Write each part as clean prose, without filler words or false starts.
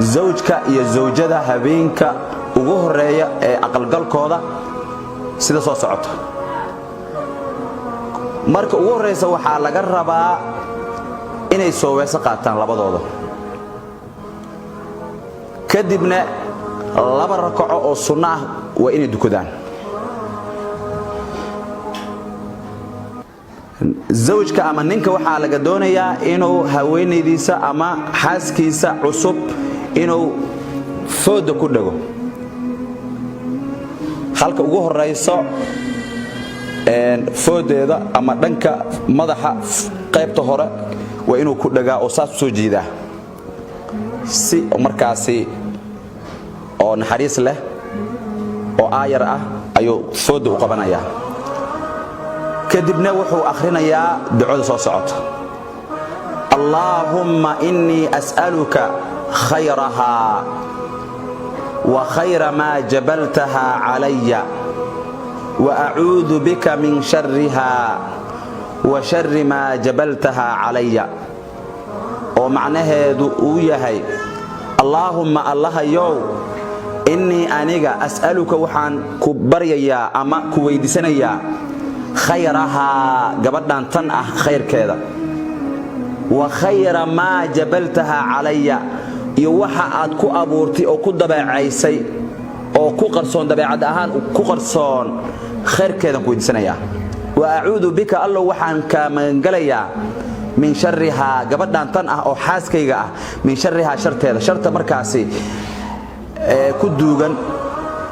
zawjka iyo zawjada habeenka ugu horeeya ee aqalgalkooda sida soo socota marka ugu horeysa waxa laga rabaa inay soo weeso qaataan labadooda kadibna laba rakaco oo sunna ah waa inay dukadaan zawjka ama ninka waxa laga doonayaa inuu haweenaydiisa ama xaaskiisa cusub inuu fooda ku dhago halka ugu horeyso foodeeda ama dhanka madaxa qaybta hore waa inuu ku dhagaa oo saas soo jiidaa si markaasi oo naxariis leh oo aayar ah ayuu fooda u qabanayaa kadibna wuxuu akhrinayaa ducada soo socota Allahumma inni as'aluka khayraha wa khayra ma jabaltaha alayya wa a'udhu bika min sharriha wa sharri ma jabaltaha alayya oo macnaheedu uu yahay Allahumma allahayow inni aniga as'aluka waxaan ku baryayaa ama ku weydiisanayaa khayraha gabadhan tan ah khayrkeeda wa khayra ma jabaltaha alayya iyo waxa aad ku abuurtay oo ku dabeecaysay oo ku qarsoon dabeecad ahaan ku qarsoon khayrkeeda ku weydiisanayaa wa a'udhu bika allahu waxaan ka magangalayaa min sharriha gabadhan tan ah oo xaaskayga ah min sharriha sharteeda sharta markaasi ku duugan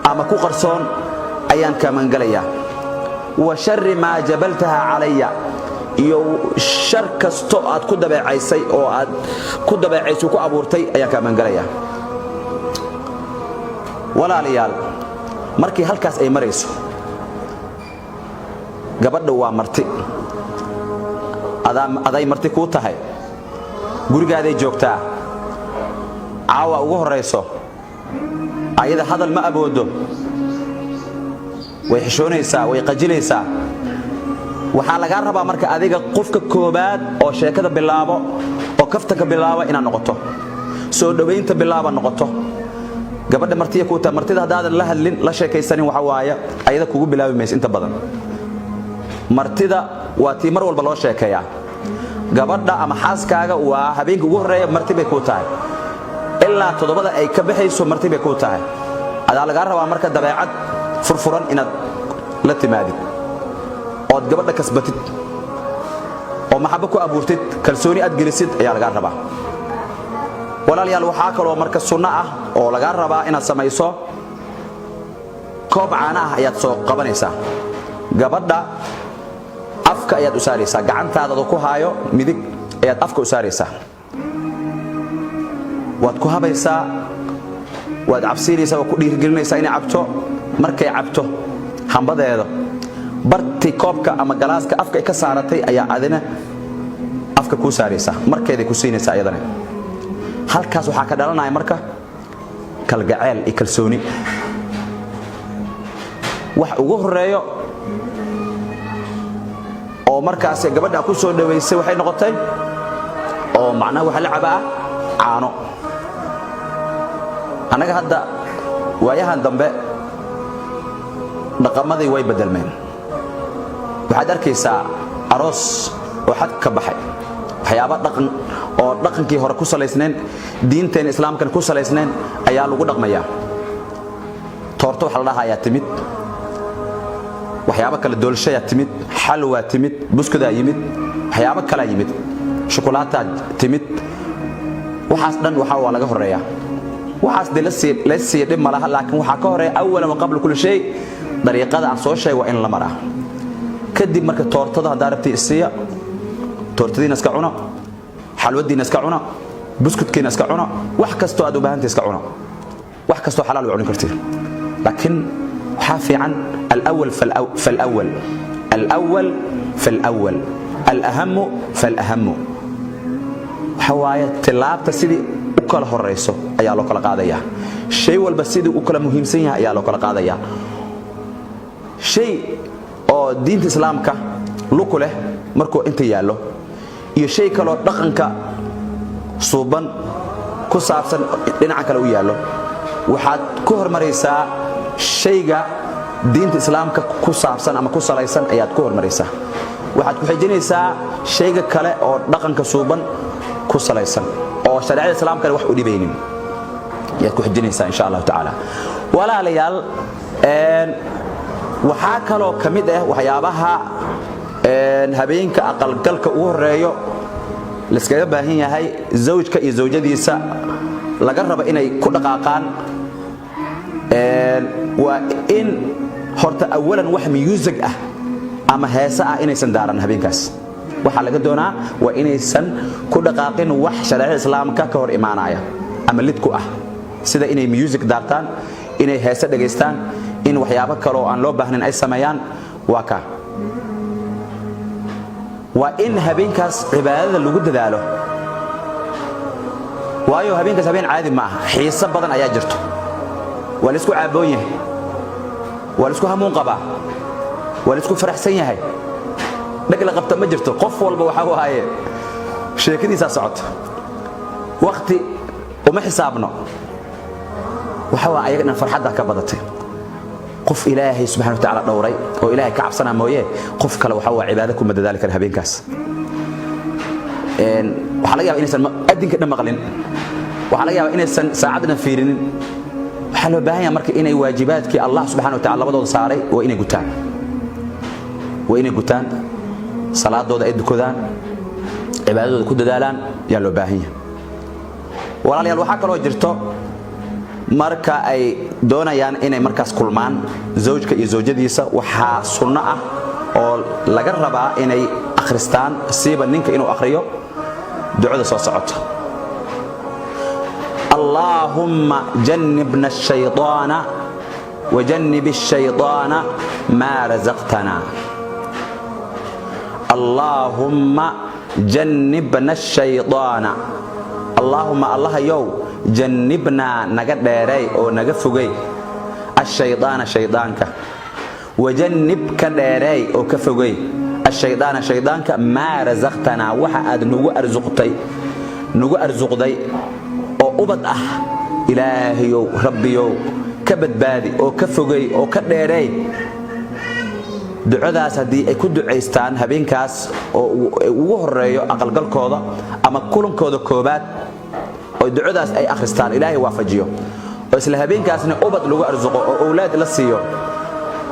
ama ku qarsoon ayaan ka magangalayaa wa sharri ma jabaltaha alayya iyo shar kasto aad ku dabeecaysay oo aad ku dabeecaysay ku abuurtay ayaan ka magangalayaa walaalayaal markii halkaas ay marayso gabadha waa marti aday marti ku tahay gurigaaday joogtaa caawa ugu horeyso ayada hadal ma aboodo way xishoonaysaa way qajilaysaa waxa laga rabaa marka adiga qofka koobaad oo sheekada bilaabo oo kaftanka bilaabo inaad noqoto soo dhaweynta bilaabo noqoto gabadha martiya ku tahay martida hadaadan la hadlin la sheekaysanin waxa waaya ayada kugu bilaabi mees inta badan martida waa tii mar walba loo sheekeeyaa gabadha ama xaaskaaga waa habeenka ugu horeeya marti bay ku tahay ilaa todobada ay ka baxayso marti bay ku tahay adaa laga rabaa marka dabeecad furfuran inaad la timaadid oo gabadha kasbatid oo maxaba ku abuurtid kalsooni aad gelisid ayaa laga rabaa walaalayaal waxa kale oo marka sunna ah oo laga rabaa inaad samayso koob caana ah ayaad soo qabanaysaa gabadha afka ayaad u saaraysaa gacantaada ku haayo midig ayaad afka u saaraysaa waad ku habaysaa waad cabsiinaysaa oo ku dhiirigelinaysaa inay cabto markay cabto hambadeeda barti koobka ama galaaska afka ka saaratay ayaa adina afka ku saaraysaa markeeday ku siinaysaa ayadana halkaas waxa ka dhalanaya marka kalgaceel iyo kalsooni wax ugu horeeyo oo markaas gabadha ku soo dhaweysay waxay noqotay oo macnaha waxa la cabaa caano anaga hadda waayahan dambe dhaqamadii way bedelmeen waxaad arkaysaa aroos oo xad ka baxay waxyaabo dhaqan oo dhaqankii hore ku saleysneen diinteen islaamkan ku saleysneen ayaa lagu dhaqmayaa toorto waxa la dhahayaa timid waxyaabo kala doolshaya timid xalwa timid buskuda yimid waxyaabo kala yimid shokolaata timid waxaas dhan waxa waa laga horeeyaa waxaas la sii dhib malaha laakiin waxa ka horeeya awalan wa qabla kulli shay dariiqada aan soo sheegay waa in la maraa kadib marka toortada hadaa rabtay isiya toortadiina iska cuno xalwadiina iska cuno buskudkiina iska cuno wax kasto aad u baahantahay iska cuno wax kasto xalaal u cuni kartid laakiin waxa fiican الأول فالأول الأول فالأول الأهم فالأهم حواية تلابت سيدي وكل هالرئيسه أيا لو كلا قاضية شيء والبسيدي وكل مهم سيها أيا لو كلا قاضية شيء أو دين الإسلام كا لو كله مركو أنت يالله يشيء كلو رقم كا صوبان ku saabsan dhinaca kale u yaalo waxaad ku hormaraysaa shayga diinta islaamka ku saabsan ama ku salaysan ayaad ku hormaraysaa waxaad ku xijinaysaa shayga kale oo dhaqanka suuban ku salaysan oo shariicada islaamka wax u dhibaynin yaad ku xijinaysaa insha Allah ta'ala walaalayaal waxa kale oo kamid ah waxyaabaha habeenka aqalgalka ugu horeeyo la iskaga baahan yahay zawjka iyo zawjadiisa laga rabo inay ku dhaqaaqaan waa in horta awalan wax music ah ama heesa ah inaysan daaran habeenkaas waxa laga doonaa waa inaysan ku dhaqaaqin wax shariicada islaamka ka hor imaanaya ama lid ku ah sida inay music daartaan inay heesa dhageystaan in waxyaabo kale oo aan loo baahnayn ay sameeyaan waa in habeenkaas cibaadada lagu dadaalo waayo habeenkaas habeen caadi ma aha xiisa badan ayaa jirto waa la isku caaboon yahay waa la isku hamuun qabaa waa la isku faraxsan yahay dhagla qabta ma jirto qof walba waxa uu haaye sheekadiisa socoto waqti uma xisaabno waxa waa ayagana farxadda ka badatay qof ilaahay subhanahu wa ta'ala dhowray oo ilaahay ka cabsana mooyee qof kale waxa waa cibaado ku madadaali kara habeenkaas waxa laga yaabaa inaysan adinka dhamaqlin waxa laga yaabaa inaysan saacadna fiirinin waxa loo baahan yahay marka inay waajibaadkii Allah subhanahu wa ta'ala labadooda saaray waa inay gutaan salaadooda ay dukadaan cibaadadooda ku dadaalaan yaa loo baahan yahay walaalayaal waxa kale oo jirto marka ay doonayaan inay markaas kulmaan zawjka iyo zawjadiisa waxa sunno ah oo laga rabaa inay akhristaan siiba ninka inuu akhriyo ducada soo socota Allahumma jannibna ash-shaytana wa jannib ash-shaytana ma razaqtana Allahumma jannibna ash-shaytana Allahumma Allah yow jannibna naga dheeray oo naga fogay ash-shaytana shaydaanka wajannib ka dheeray oo ka fogay ash-shaytana shaydaanka ma razaqtana waxa aad nagu arzuqday oo ubad ah ilaahiyow rabbiyow ka badbaadi oo ka fogay oo ka dheeray ducadaas hadii ay ku duceystaan habeenkaas oo ugu horeeyo aqalgalkooda ama kulankooda koobaad oo ducadaas ay akhristaan ilaahay waafajiyo oo isla habeenkaasna ubad lagu arzuqo oo awlaad la siiyo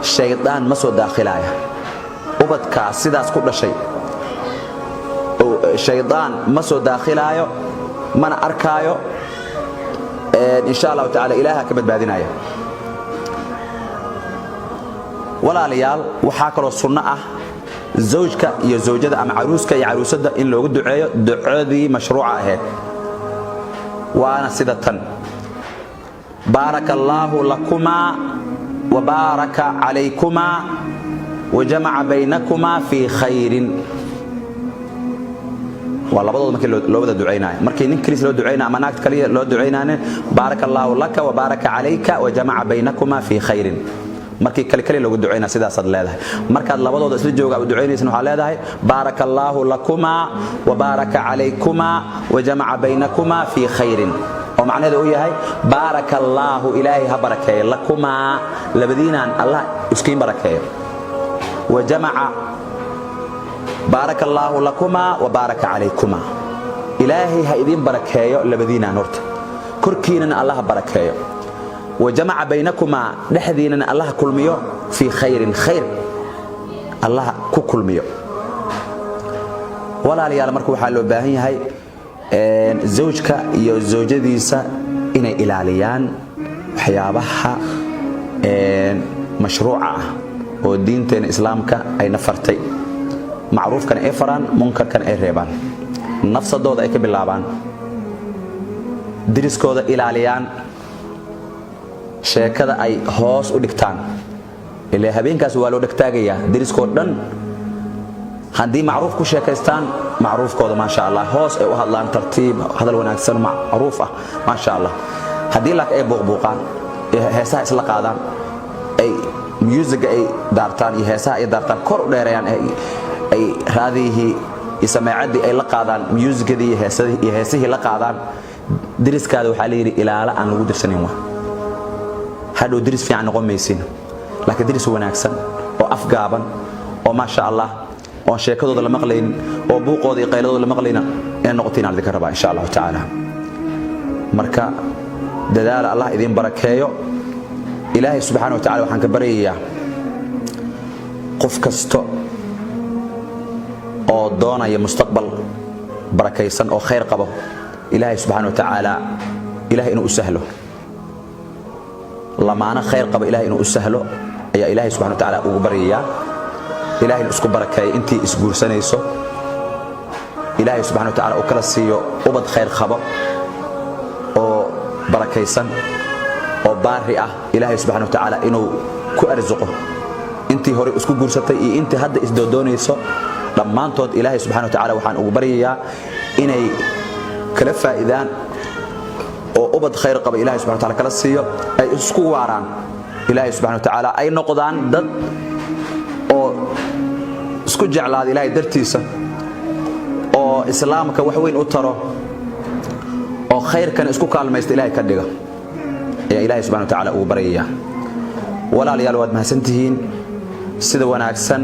shaydaan ma soo daakhilaaya ubadka sidaas ku dhashay oo shaydaan ma soo daakhilaayo mana arkaayo insha Allah ta'ala ilaaha ka badbaadinaya walaalayaal waxa kale oo sunno ah zawjka iyo zawjada ama caruuska iyo caruusada in loogu duceeyo ducadii mashruuca ahayd وانا سيدتن بارك الله لكما وبارك عليكما وجمع بينكما في خير والله بدل markii loo wada duceynaa markii nin kaliis loo duceynaa ama naagta kaliya loo duceynaa بارك الله لك وبارك عليك وجمع بينكما في خير markii kale loogu duceynaa sidaas aad leedahay marka labadooda isla jooga u duceynaysan waxa leedahay barakallahu lakuma wa baraka alaykum wa jamaa baynakuma fi khairin oo macnaheedu uu yahay barakallahu ilaahi ha barakeeyo lakuma labadiinaan Allah iskiin barakeeyo wa jamaa barakallahu lakuma wa baraka alaykum ilaahi ha idin barakeeyo labadiinaan horta korkiinana Allah barakeeyo وجمع بينكما دحدينا الله كلميو في خير الله كلميو ولا ليال markuu waxa loo baahan yahay zawjka iyo zawjadiisa inay ilaaliyaan waxyaabaha mashruuca ah oo diinteena islaamka ay nafartay macruufkan ay faraan munkarkan ay reebaan nafsadooda ay ka bilaabaan diriskooda ilaaliyaan sheekada ay hoos u dhigtaan ilaa habeenkaas waa loo dhagtaagaya diriskoo dhan hadii macruuf ku sheekaystaan macruufkooda ma sha Allah hoos ay u hadlaan tartiib hadal wanaagsan macruuf ah ma sha Allah hadii la ay buuqbuuqaan heesaha isla qaadaan ay music ay daartaan iyo heesaha ay daartaan kor u dheerayaan ay raadihi ismaacadi ay la qaadaan musicadii heesihii la qaadaan diriskaada waxaa la yidhi ilaala aan lagu dirsanin wa hadhow diris fiican noqon maysin laakiin diris wanaagsan oo afgaaban oo maasha Allah oo sheekadooda la maqlayn oo buuqooda iyo qayladooda la maqlayna in noqotiin aan idinka rabaa insha Allah ta'ala marka dadaal Allah idin barakeeyo ilaahay subhanahu wa ta'ala waxaan ka baryayaa qof kasto oo doonaya mustaqbal barakaysan oo khayr qabo ilaahay subhanahu wa ta'ala ilaahay inuu u sahlo lamaana khayr qabo ilaahay inuu u sahlo ayaa ilaahay subhanahu wa ta'ala ugu baryayaa ilaahay isku barakeeyo intii isguursanayso ilaahay subhanahu wa ta'ala oo kala siiyo ubad khayr qabo oo barakaysan oo baari ah ilaahay subhanahu wa ta'ala inuu ku arzuqo intii hore isku guursatay iyo intii hadda isdoodoonayso dhammaantood ilaahay subhanahu wa ta'ala waxaan ugu baryayaa inay kala faa'iidaan oo ubad khayr qaba ilaahay subhanahu wa ta'ala kala siiyo ay isku waaraan ilaahay subhanahu wa ta'ala ay noqdaan dad oo isku jeclaad ilaahay dartiisa oo islaamka wax weyn u taro oo khayrkan isku kaalmaysta ilaahay ka dhiga ayaa ilaahay subhanahu wa ta'ala ugu baryayaa walaalayaal waad mahadsantihiin sida wanaagsan